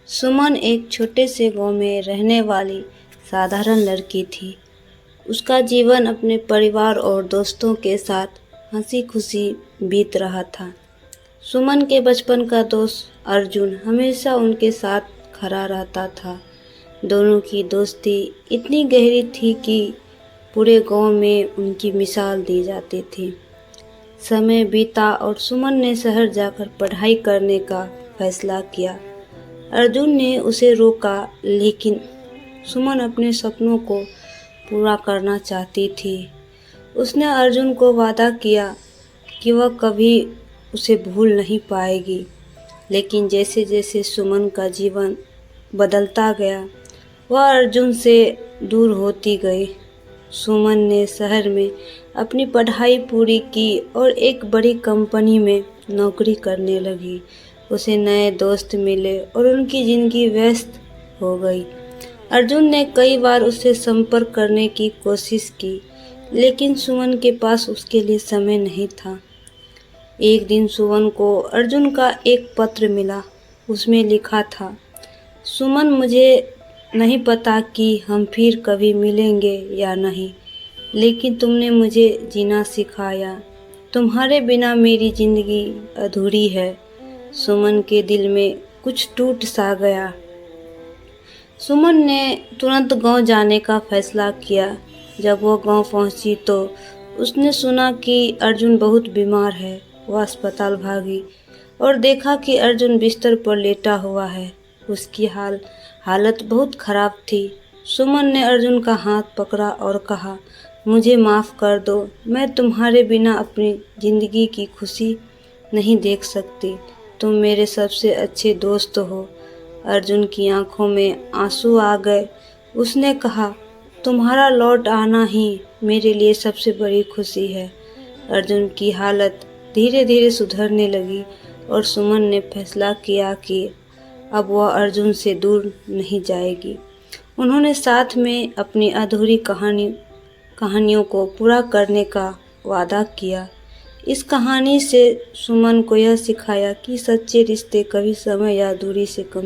सुमन एक छोटे से गांव में रहने वाली साधारण लड़की थी। उसका जीवन अपने परिवार और दोस्तों के साथ हंसी खुशी बीत रहा था। सुमन के बचपन का दोस्त अर्जुन हमेशा उनके साथ खड़ा रहता था। दोनों की दोस्ती इतनी गहरी थी कि पूरे गांव में उनकी मिसाल दी जाती थी। समय बीता और सुमन ने शहर जाकर पढ़ाई करने का फैसला किया। अर्जुन ने उसे रोका, लेकिन सुमन अपने सपनों को पूरा करना चाहती थी। उसने अर्जुन को वादा किया कि वह कभी उसे भूल नहीं पाएगी। लेकिन जैसे जैसे सुमन का जीवन बदलता गया, वह अर्जुन से दूर होती गई। सुमन ने शहर में अपनी पढ़ाई पूरी की और एक बड़ी कंपनी में नौकरी करने लगी। उसे नए दोस्त मिले और उनकी ज़िंदगी व्यस्त हो गई। अर्जुन ने कई बार उससे संपर्क करने की कोशिश की, लेकिन सुमन के पास उसके लिए समय नहीं था। एक दिन सुमन को अर्जुन का एक पत्र मिला। उसमें लिखा था, सुमन, मुझे नहीं पता कि हम फिर कभी मिलेंगे या नहीं, लेकिन तुमने मुझे जीना सिखाया। तुम्हारे बिना मेरी ज़िंदगी अधूरी है। सुमन के दिल में कुछ टूट सा गया। सुमन ने तुरंत गांव जाने का फैसला किया। जब वह गांव पहुंची तो उसने सुना कि अर्जुन बहुत बीमार है। वह अस्पताल भागी और देखा कि अर्जुन बिस्तर पर लेटा हुआ है। उसकी हालत बहुत खराब थी। सुमन ने अर्जुन का हाथ पकड़ा और कहा, मुझे माफ़ कर दो, मैं तुम्हारे बिना अपनी ज़िंदगी की खुशी नहीं देख सकती। तुम मेरे सबसे अच्छे दोस्त हो। अर्जुन की आंखों में आंसू आ गए। उसने कहा, तुम्हारा लौट आना ही मेरे लिए सबसे बड़ी खुशी है। अर्जुन की हालत धीरे धीरे सुधरने लगी और सुमन ने फैसला किया कि अब वह अर्जुन से दूर नहीं जाएगी। उन्होंने साथ में अपनी अधूरी कहानियों को पूरा करने का वादा किया। इस कहानी से सुमन को यह सिखाया कि सच्चे रिश्ते कभी समय या दूरी से कम